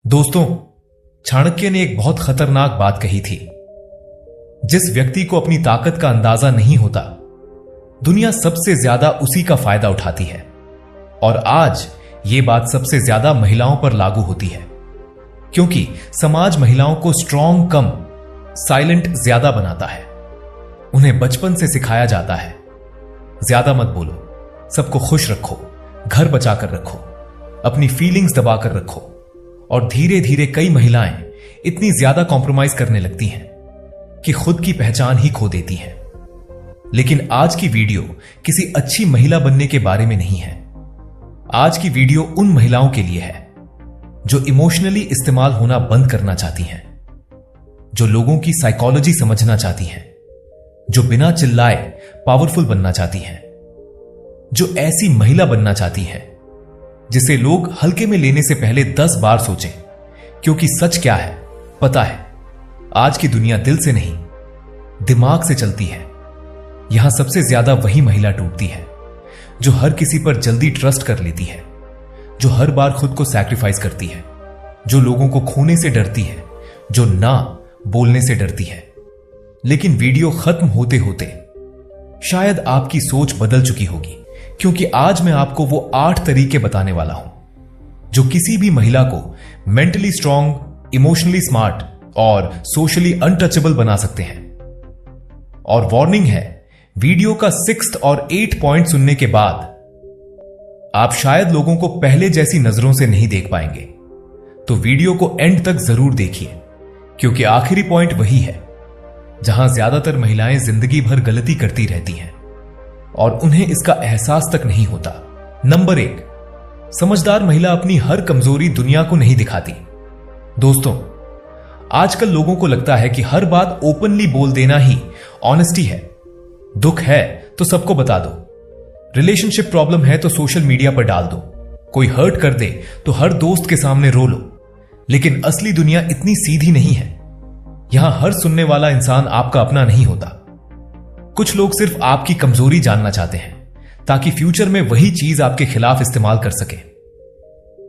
दोस्तों, चाणक्य ने एक बहुत खतरनाक बात कही थी। जिस व्यक्ति को अपनी ताकत का अंदाजा नहीं होता, दुनिया सबसे ज्यादा उसी का फायदा उठाती है। और आज यह बात सबसे ज्यादा महिलाओं पर लागू होती है, क्योंकि समाज महिलाओं को स्ट्रॉन्ग कम साइलेंट ज्यादा बनाता है। उन्हें बचपन से सिखाया जाता है, ज्यादा मत बोलो, सबको खुश रखो, घर बचाकर रखो, अपनी फीलिंग्स दबाकर रखो। और धीरे धीरे कई महिलाएं इतनी ज्यादा कॉम्प्रोमाइज करने लगती हैं कि खुद की पहचान ही खो देती हैं। लेकिन आज की वीडियो किसी अच्छी महिला बनने के बारे में नहीं है। आज की वीडियो उन महिलाओं के लिए है जो इमोशनली इस्तेमाल होना बंद करना चाहती हैं, जो लोगों की साइकोलॉजी समझना चाहती हैं, जो बिना चिल्लाए पावरफुल बनना चाहती हैं, जो ऐसी महिला बनना चाहती हैं जिसे लोग हल्के में लेने से पहले 10 बार सोचें। क्योंकि सच क्या है पता है, आज की दुनिया दिल से नहीं दिमाग से चलती है। यहां सबसे ज्यादा वही महिला टूटती है जो हर किसी पर जल्दी ट्रस्ट कर लेती है, जो हर बार खुद को सैक्रिफाइस करती है, जो लोगों को खोने से डरती है, जो ना बोलने से डरती है। लेकिन वीडियो खत्म होते होते शायद आपकी सोच बदल चुकी होगी, क्योंकि आज मैं आपको वो 8 तरीके बताने वाला हूं जो किसी भी महिला को मेंटली स्ट्रांग, इमोशनली स्मार्ट और सोशली अनटचेबल बना सकते हैं। और वार्निंग है, वीडियो का 6th और 8th पॉइंट सुनने के बाद आप शायद लोगों को पहले जैसी नजरों से नहीं देख पाएंगे। तो वीडियो को एंड तक जरूर देखिए, क्योंकि आखिरी पॉइंट वही है जहां ज्यादातर महिलाएं जिंदगी भर गलती करती रहती हैं और उन्हें इसका एहसास तक नहीं होता। नंबर 1, समझदार महिला अपनी हर कमजोरी दुनिया को नहीं दिखाती। दोस्तों, आजकल लोगों को लगता है कि हर बात ओपनली बोल देना ही ऑनेस्टी है। दुख है तो सबको बता दो, रिलेशनशिप प्रॉब्लम है तो सोशल मीडिया पर डाल दो, कोई हर्ट कर दे तो हर दोस्त के सामने रो लो। लेकिन असली दुनिया इतनी सीधी नहीं है। यहां हर सुनने वाला इंसान आपका अपना नहीं होता। कुछ लोग सिर्फ आपकी कमजोरी जानना चाहते हैं ताकि फ्यूचर में वही चीज आपके खिलाफ इस्तेमाल कर सके।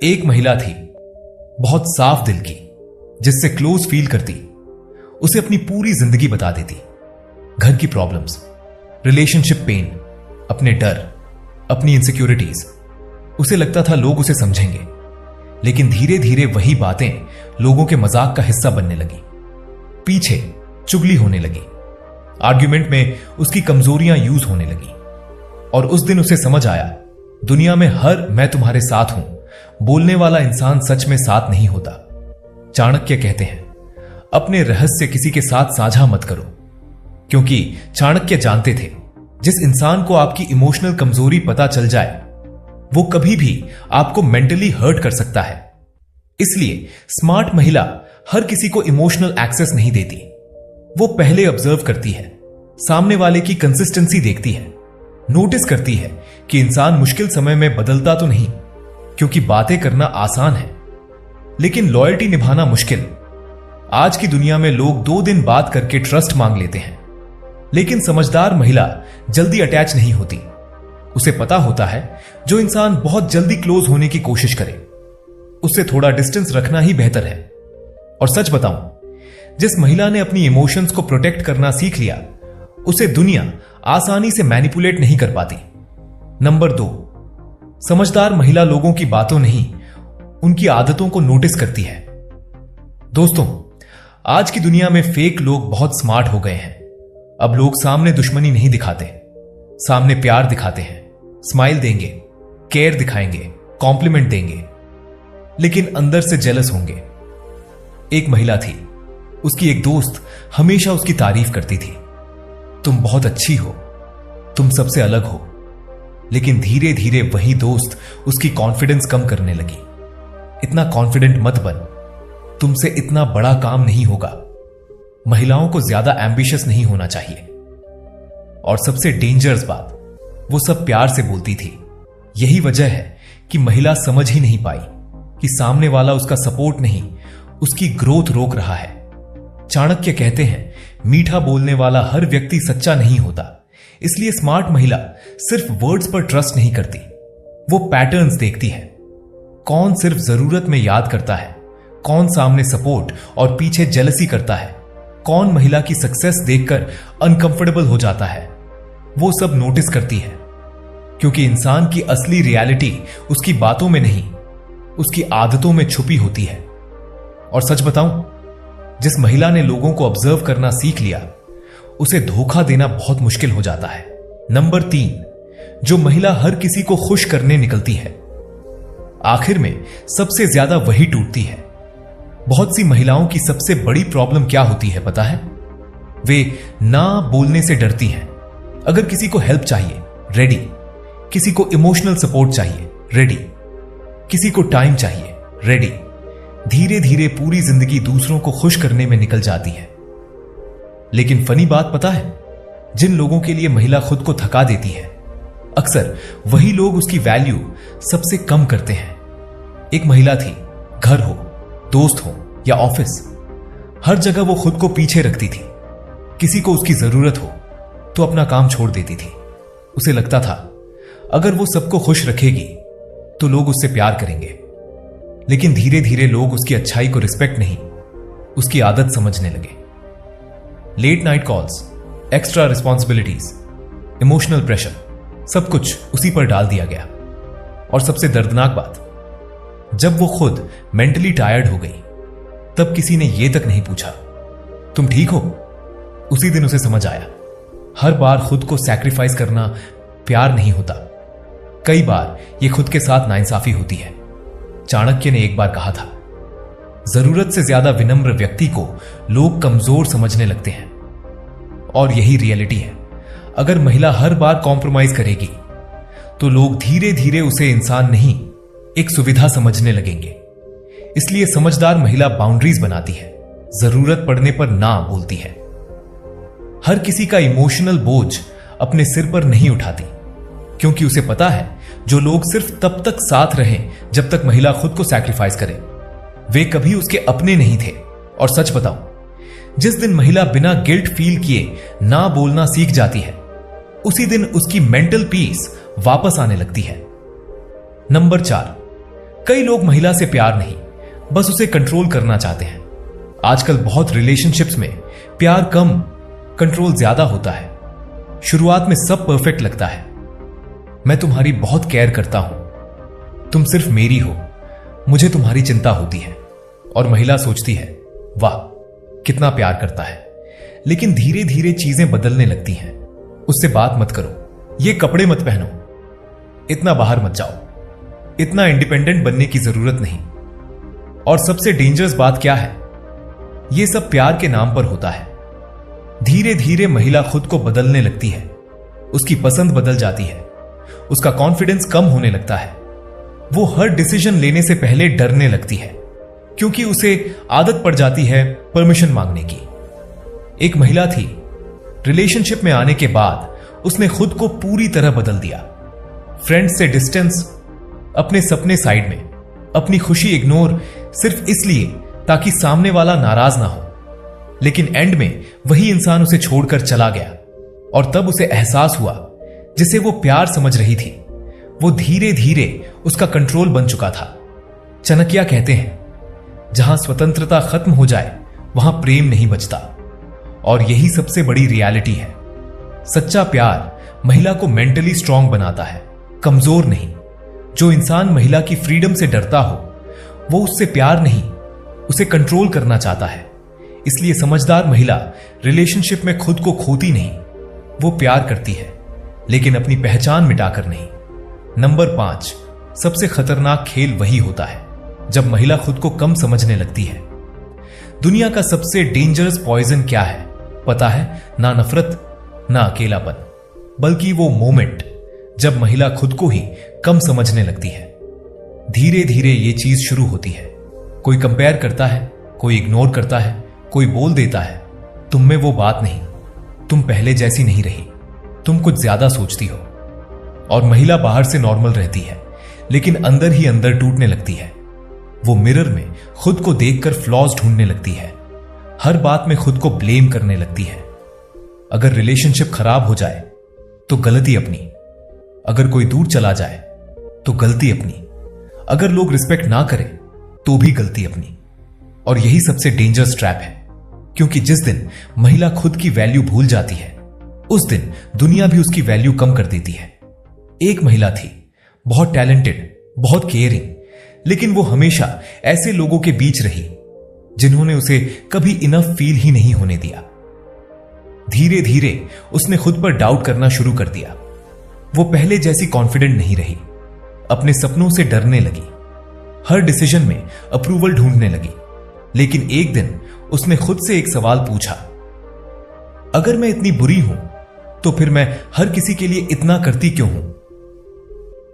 एक महिला थी, बहुत साफ दिल की, जिससे क्लोज फील करती, उसे अपनी पूरी जिंदगी बता देती। घर की प्रॉब्लम्स, रिलेशनशिप पेन, अपने डर, अपनी इनसिक्योरिटीज। उसे लगता था लोग उसे समझेंगे, लेकिन धीरे धीरे वही बातें लोगों के मजाक का हिस्सा बनने लगी। पीछे चुगली होने लगी, आर्ग्यूमेंट में उसकी कमजोरियां यूज होने लगी। और उस दिन उसे समझ आया, दुनिया में हर मैं तुम्हारे साथ हूं बोलने वाला इंसान सच में साथ नहीं होता। चाणक्य कहते हैं, अपने रहस्य किसी के साथ साझा मत करो, क्योंकि चाणक्य जानते थे जिस इंसान को आपकी इमोशनल कमजोरी पता चल जाए वो कभी भी आपको मेंटली हर्ट कर सकता है। इसलिए स्मार्ट महिला हर किसी को इमोशनल एक्सेस नहीं देती। वो पहले ऑब्जर्व करती है, सामने वाले की कंसिस्टेंसी देखती है, नोटिस करती है कि इंसान मुश्किल समय में बदलता तो नहीं, क्योंकि बातें करना आसान है लेकिन लॉयल्टी निभाना मुश्किल। आज की दुनिया में लोग 2 दिन बात करके ट्रस्ट मांग लेते हैं, लेकिन समझदार महिला जल्दी अटैच नहीं होती। उसे पता होता है जो इंसान बहुत जल्दी क्लोज होने की कोशिश करे उससे थोड़ा डिस्टेंस रखना ही बेहतर है। और सच बताऊं, जिस महिला ने अपनी इमोशंस को प्रोटेक्ट करना सीख लिया उसे दुनिया आसानी से मैनिपुलेट नहीं कर पाती। नंबर 2, समझदार महिला लोगों की बातों नहीं उनकी आदतों को नोटिस करती है। दोस्तों, आज की दुनिया में फेक लोग बहुत स्मार्ट हो गए हैं। अब लोग सामने दुश्मनी नहीं दिखाते, सामने प्यार दिखाते हैं, स्माइल देंगे, केयर दिखाएंगे, कॉम्प्लीमेंट देंगे, लेकिन अंदर से जेलस होंगे। एक महिला थी, उसकी एक दोस्त हमेशा उसकी तारीफ करती थी, तुम बहुत अच्छी हो, तुम सबसे अलग हो। लेकिन धीरे धीरे वही दोस्त उसकी कॉन्फिडेंस कम करने लगी। इतना कॉन्फिडेंट मत बन, तुमसे इतना बड़ा काम नहीं होगा। महिलाओं को ज्यादा एम्बिशियस नहीं होना चाहिए। और सबसे डेंजरस बात, वो सब प्यार से बोलती थी। यही वजह है कि महिला समझ ही नहीं पाई कि सामने वाला उसका सपोर्ट नहीं, उसकी ग्रोथ रोक रहा है। चाणक्य कहते हैं, मीठा बोलने वाला हर व्यक्ति सच्चा नहीं होता। इसलिए स्मार्ट महिला सिर्फ वर्ड्स पर ट्रस्ट नहीं करती, वो पैटर्न्स देखती है। कौन सिर्फ जरूरत में याद करता है, कौन सामने सपोर्ट और पीछे जेलसी करता है, कौन महिला की सक्सेस देखकर अनकंफर्टेबल हो जाता है, वो सब नोटिस करती है। क्योंकि इंसान की असली रियलिटी उसकी बातों में नहीं, उसकी आदतों में छुपी होती है। और सच बताऊं, जिस महिला ने लोगों को ऑब्जर्व करना सीख लिया, उसे धोखा देना बहुत मुश्किल हो जाता है। नंबर 3, जो महिला हर किसी को खुश करने निकलती है, आखिर में सबसे ज्यादा वही टूटती है। बहुत सी महिलाओं की सबसे बड़ी प्रॉब्लम क्या होती है पता है? वे ना बोलने से डरती हैं। अगर किसी को हेल्प चाहिए, रेडी। किसी को इमोशनल सपोर्ट चाहिए, रेडी। किसी को टाइम चाहिए, रेडी। धीरे धीरे पूरी जिंदगी दूसरों को खुश करने में निकल जाती है। लेकिन फनी बात पता है, जिन लोगों के लिए महिला खुद को थका देती है, अक्सर वही लोग उसकी वैल्यू सबसे कम करते हैं। एक महिला थी, घर हो, दोस्त हो या ऑफिस, हर जगह वो खुद को पीछे रखती थी। किसी को उसकी जरूरत हो तो अपना काम छोड़ देती थी। उसे लगता था अगर वो सबको खुश रखेगी तो लोग उससे प्यार करेंगे। लेकिन धीरे धीरे लोग उसकी अच्छाई को रिस्पेक्ट नहीं, उसकी आदत समझने लगे। Late night calls, extra responsibilities, emotional pressure, सब कुछ उसी पर डाल दिया गया। और सबसे दर्दनाक बात, जब वो खुद मेंटली टायर्ड हो गई, तब किसी ने यह तक नहीं पूछा तुम ठीक हो। उसी दिन उसे समझ आया, हर बार खुद को सैक्रिफाइस करना प्यार नहीं होता। कई बार यह खुद के साथ नाइंसाफी होती है। चाणक्य ने एक बार कहा था, जरूरत से ज्यादा विनम्र व्यक्ति को लोग कमजोर समझने लगते हैं। और यही रियलिटी है। अगर महिला हर बार कॉम्प्रोमाइज करेगी तो लोग धीरे धीरे उसे इंसान नहीं, एक सुविधा समझने लगेंगे। इसलिए समझदार महिला बाउंड्रीज बनाती है, जरूरत पड़ने पर ना बोलती है। हर किसी का इमोशनल बोझ अपने सिर पर नहीं उठाती, क्योंकि उसे पता है जो लोग सिर्फ तब तक साथ रहें जब तक महिला खुद को सैक्रिफाइस करे, वे कभी उसके अपने नहीं थे। और सच बताऊं, जिस दिन महिला बिना गिल्ट फील किए ना बोलना सीख जाती है, उसी दिन उसकी मेंटल पीस वापस आने लगती है। नंबर 4, कई लोग महिला से प्यार नहीं, बस उसे कंट्रोल करना चाहते हैं। आजकल बहुत रिलेशनशिप्स में प्यार कम, कंट्रोल ज्यादा होता है। शुरुआत में सब परफेक्ट लगता है, मैं तुम्हारी बहुत केयर करता हूं, तुम सिर्फ मेरी हो, मुझे तुम्हारी चिंता होती है। और महिला सोचती है, वाह कितना प्यार करता है। लेकिन धीरे धीरे चीजें बदलने लगती हैं। उससे बात मत करो, ये कपड़े मत पहनो, इतना बाहर मत जाओ, इतना इंडिपेंडेंट बनने की जरूरत नहीं। और सबसे डेंजरस बात क्या है, यह सब प्यार के नाम पर होता है। धीरे धीरे महिला खुद को बदलने लगती है, उसकी पसंद बदल जाती है, उसका कॉन्फिडेंस कम होने लगता है। वो हर डिसीजन लेने से पहले डरने लगती है, क्योंकि उसे आदत पड़ जाती है परमिशन मांगने की। एक महिला थी, रिलेशनशिप में आने के बाद उसने खुद को पूरी तरह बदल दिया। फ्रेंड्स से डिस्टेंस, अपने सपने साइड में, अपनी खुशी इग्नोर, सिर्फ इसलिए ताकि सामने वाला नाराज ना हो। लेकिन एंड में वही इंसान उसे छोड़कर चला गया। और तब उसे एहसास हुआ, जिसे वो प्यार समझ रही थी, वो धीरे धीरे उसका कंट्रोल बन चुका था। चाणक्य कहते हैं, जहां स्वतंत्रता खत्म हो जाए वहां प्रेम नहीं बचता। और यही सबसे बड़ी रियलिटी है। सच्चा प्यार महिला को मेंटली स्ट्रांग बनाता है, कमजोर नहीं। जो इंसान महिला की फ्रीडम से डरता हो, वो उससे प्यार नहीं, उसे कंट्रोल करना चाहता है। इसलिए समझदार महिला रिलेशनशिप में खुद को खोती नहीं, वो प्यार करती है, लेकिन अपनी पहचान मिटाकर नहीं। नंबर 5, सबसे खतरनाक खेल वही होता है जब महिला खुद को कम समझने लगती है। दुनिया का सबसे डेंजरस पॉइजन क्या है पता है? ना नफरत, ना अकेलापन, बल्कि वो मोमेंट जब महिला खुद को ही कम समझने लगती है। धीरे धीरे ये चीज शुरू होती है। कोई कंपेयर करता है, कोई इग्नोर करता है, कोई बोल देता है, तुम में वो बात नहीं, तुम पहले जैसी नहीं रही, तुम कुछ ज्यादा सोचती हो। और महिला बाहर से नॉर्मल रहती है, लेकिन अंदर ही अंदर टूटने लगती है। वो मिरर में खुद को देखकर फ्लॉज ढूंढने लगती है, हर बात में खुद को ब्लेम करने लगती है। अगर रिलेशनशिप खराब हो जाए तो गलती अपनी, अगर कोई दूर चला जाए तो गलती अपनी, अगर लोग रिस्पेक्ट ना करें तो भी गलती अपनी। और यही सबसे डेंजरस ट्रैप है, क्योंकि जिस दिन महिला खुद की वैल्यू भूल जाती है उस दिन दुनिया भी उसकी वैल्यू कम कर देती है। एक महिला थी, बहुत टैलेंटेड, बहुत केयरिंग, लेकिन वो हमेशा ऐसे लोगों के बीच रही जिन्होंने उसे कभी इनफ फील ही नहीं होने दिया। धीरे धीरे उसने खुद पर डाउट करना शुरू कर दिया। वो पहले जैसी कॉन्फिडेंट नहीं रही, अपने सपनों से डरने लगी, हर डिसीजन में अप्रूवल ढूंढने लगी। लेकिन एक दिन उसने खुद से एक सवाल पूछा, अगर मैं इतनी बुरी हूं तो फिर मैं हर किसी के लिए इतना करती क्यों हूं?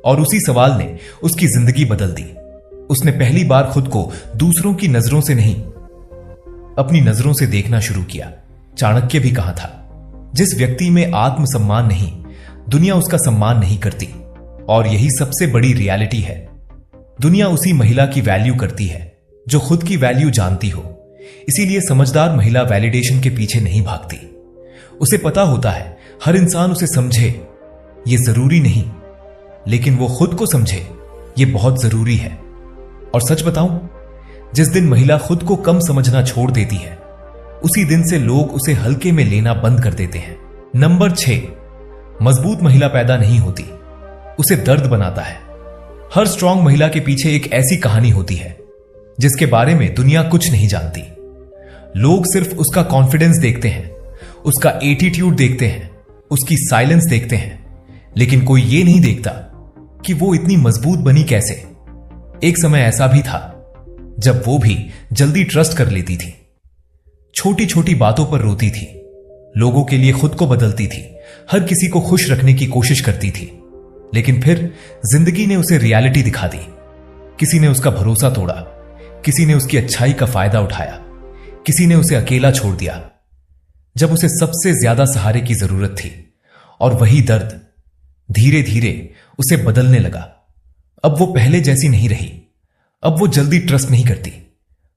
और उसी सवाल ने उसकी जिंदगी बदल दी। उसने पहली बार खुद को दूसरों की नजरों से नहीं, अपनी नजरों से देखना शुरू किया। चाणक्य भी कहा था, जिस व्यक्ति में आत्मसम्मान नहीं, दुनिया उसका सम्मान नहीं करती। और यही सबसे बड़ी रियलिटी है। दुनिया उसी महिला की वैल्यू करती है जो खुद की वैल्यू जानती हो। इसीलिए समझदार महिला वैलिडेशन के पीछे नहीं भागती। उसे पता होता है हर इंसान उसे समझे ये जरूरी नहीं, लेकिन वो खुद को समझे ये बहुत जरूरी है। और सच बताऊं, जिस दिन महिला खुद को कम समझना छोड़ देती है उसी दिन से लोग उसे हल्के में लेना बंद कर देते हैं। नंबर 6, मजबूत महिला पैदा नहीं होती, उसे दर्द बनाता है। हर स्ट्रांग महिला के पीछे एक ऐसी कहानी होती है जिसके बारे में दुनिया कुछ नहीं जानती। लोग सिर्फ उसका कॉन्फिडेंस देखते हैं, उसका एटीट्यूड देखते हैं, उसकी साइलेंस देखते हैं, लेकिन कोई ये नहीं देखता कि वो इतनी मजबूत बनी कैसे। एक समय ऐसा भी था जब वो भी जल्दी ट्रस्ट कर लेती थी, छोटी छोटी बातों पर रोती थी, लोगों के लिए खुद को बदलती थी, हर किसी को खुश रखने की कोशिश करती थी। लेकिन फिर जिंदगी ने उसे रियलिटी दिखा दी। किसी ने उसका भरोसा तोड़ा, किसी ने उसकी अच्छाई का फायदा उठाया, किसी ने उसे अकेला छोड़ दिया जब उसे सबसे ज्यादा सहारे की जरूरत थी। और वही दर्द धीरे धीरे उसे बदलने लगा। अब वो पहले जैसी नहीं रही। अब वो जल्दी ट्रस्ट नहीं करती,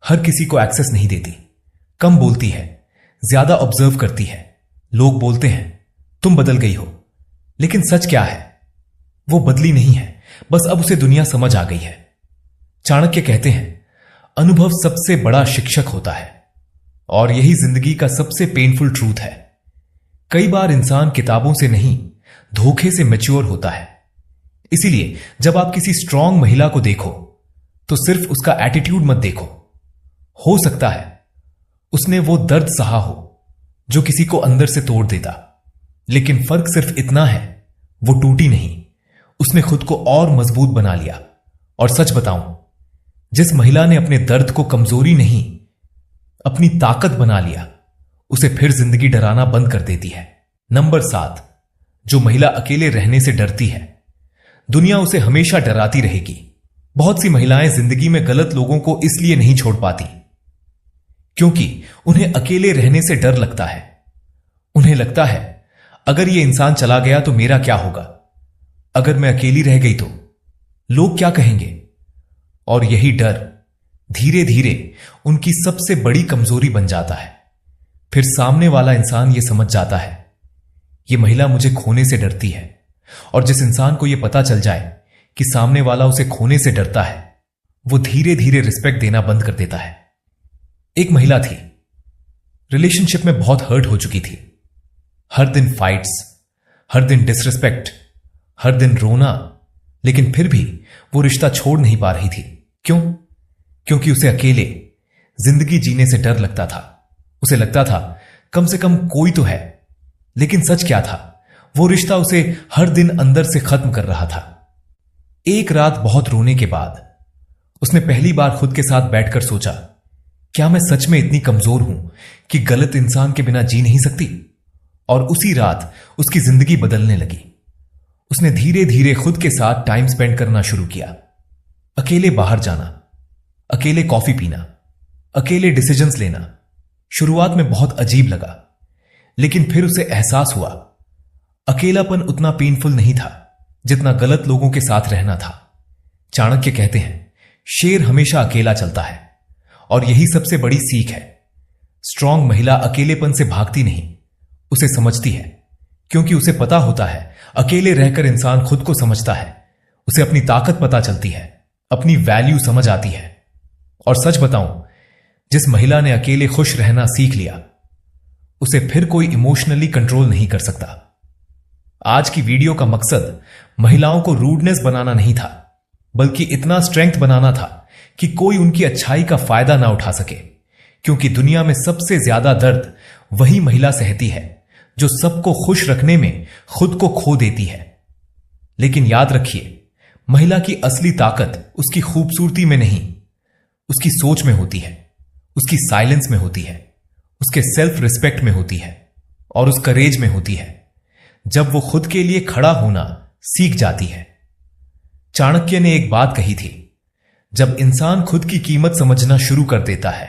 हर किसी को एक्सेस नहीं देती, कम बोलती है, ज्यादा ऑब्जर्व करती है। लोग बोलते हैं तुम बदल गई हो, लेकिन सच क्या है, वो बदली नहीं है, बस अब उसे दुनिया समझ आ गई है। चाणक्य कहते हैं अनुभव सबसे बड़ा शिक्षक होता है, और यही जिंदगी का सबसे पेनफुल ट्रूथ है। कई बार इंसान किताबों से नहीं, धोखे से मैच्योर होता है। इसीलिए जब आप किसी स्ट्रांग महिला को देखो तो सिर्फ उसका एटीट्यूड मत देखो। हो सकता है उसने वो दर्द सहा हो जो किसी को अंदर से तोड़ देता, लेकिन फर्क सिर्फ इतना है, वो टूटी नहीं, उसने खुद को और मजबूत बना लिया। और सच बताऊं, जिस महिला ने अपने दर्द को कमजोरी नहीं, अपनी ताकत बना लिया, उसे फिर जिंदगी डराना बंद कर देती है। नंबर 7, जो महिला अकेले रहने से डरती है, दुनिया उसे हमेशा डराती रहेगी। बहुत सी महिलाएं जिंदगी में गलत लोगों को इसलिए नहीं छोड़ पाती क्योंकि उन्हें अकेले रहने से डर लगता है। उन्हें लगता है अगर ये इंसान चला गया तो मेरा क्या होगा, अगर मैं अकेली रह गई तो लोग क्या कहेंगे। और यही डर धीरे धीरे उनकी सबसे बड़ी कमजोरी बन जाता है। फिर सामने वाला इंसान यह समझ जाता है यह महिला मुझे खोने से डरती है। और जिस इंसान को यह पता चल जाए कि सामने वाला उसे खोने से डरता है, वो धीरे धीरे रिस्पेक्ट देना बंद कर देता है। एक महिला थी, रिलेशनशिप में बहुत हर्ट हो चुकी थी। हर दिन फाइट्स, हर दिन डिसरिस्पेक्ट, हर दिन रोना, लेकिन फिर भी वो रिश्ता छोड़ नहीं पा रही थी। क्यों? क्योंकि उसे अकेले जिंदगी जीने से डर लगता था। उसे लगता था कम से कम कोई तो है। लेकिन सच क्या था, वो रिश्ता उसे हर दिन अंदर से खत्म कर रहा था। एक रात बहुत रोने के बाद उसने पहली बार खुद के साथ बैठकर सोचा, क्या मैं सच में इतनी कमजोर हूं कि गलत इंसान के बिना जी नहीं सकती? और उसी रात उसकी जिंदगी बदलने लगी। उसने धीरे धीरे खुद के साथ टाइम स्पेंड करना शुरू किया। अकेले बाहर जाना, अकेले कॉफी पीना, अकेले डिसीजंस लेना। शुरुआत में बहुत अजीब लगा, लेकिन फिर उसे एहसास हुआ अकेलापन उतना पेनफुल नहीं था जितना गलत लोगों के साथ रहना था। चाणक्य कहते हैं शेर हमेशा अकेला चलता है, और यही सबसे बड़ी सीख है। स्ट्रांग महिला अकेलेपन से भागती नहीं, उसे समझती है, क्योंकि उसे पता होता है अकेले रहकर इंसान खुद को समझता है, उसे अपनी ताकत पता चलती है, अपनी वैल्यू समझ आती है। और सच बताऊं, जिस महिला ने अकेले खुश रहना सीख लिया, उसे फिर कोई इमोशनली कंट्रोल नहीं कर सकता। आज की वीडियो का मकसद महिलाओं को रूडनेस बनाना नहीं था, बल्कि इतना स्ट्रेंथ बनाना था कि कोई उनकी अच्छाई का फायदा ना उठा सके, क्योंकि दुनिया में सबसे ज्यादा दर्द वही महिला सहती है जो सबको खुश रखने में खुद को खो देती है। लेकिन याद रखिए, महिला की असली ताकत उसकी खूबसूरती में नहीं, उसकी सोच में होती है, उसकी साइलेंस में होती है, उसके सेल्फ रिस्पेक्ट में होती है और उस करेज में होती है जब वो खुद के लिए खड़ा होना सीख जाती है। चाणक्य ने एक बात कही थी, जब इंसान खुद की कीमत समझना शुरू कर देता है,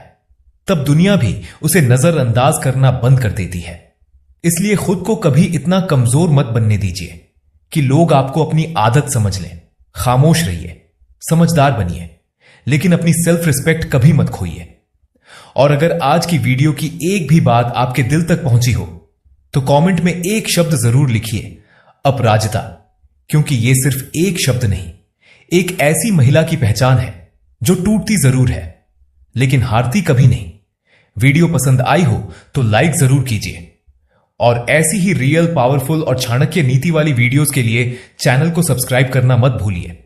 तब दुनिया भी उसे नजरअंदाज करना बंद कर देती है। इसलिए खुद को कभी इतना कमजोर मत बनने दीजिए कि लोग आपको अपनी आदत समझ लें। खामोश रहिए, समझदार बनिए, लेकिन अपनी सेल्फ रिस्पेक्ट कभी मत खोइए। और अगर आज की वीडियो की एक भी बात आपके दिल तक पहुंची हो तो कमेंट में एक शब्द जरूर लिखिए, अपराजिता, क्योंकि यह सिर्फ एक शब्द नहीं, एक ऐसी महिला की पहचान है जो टूटती जरूर है लेकिन हारती कभी नहीं। वीडियो पसंद आई हो तो लाइक जरूर कीजिए और ऐसी ही रियल, पावरफुल और चाणक्य नीति वाली वीडियोस के लिए चैनल को सब्सक्राइब करना मत भूलिए।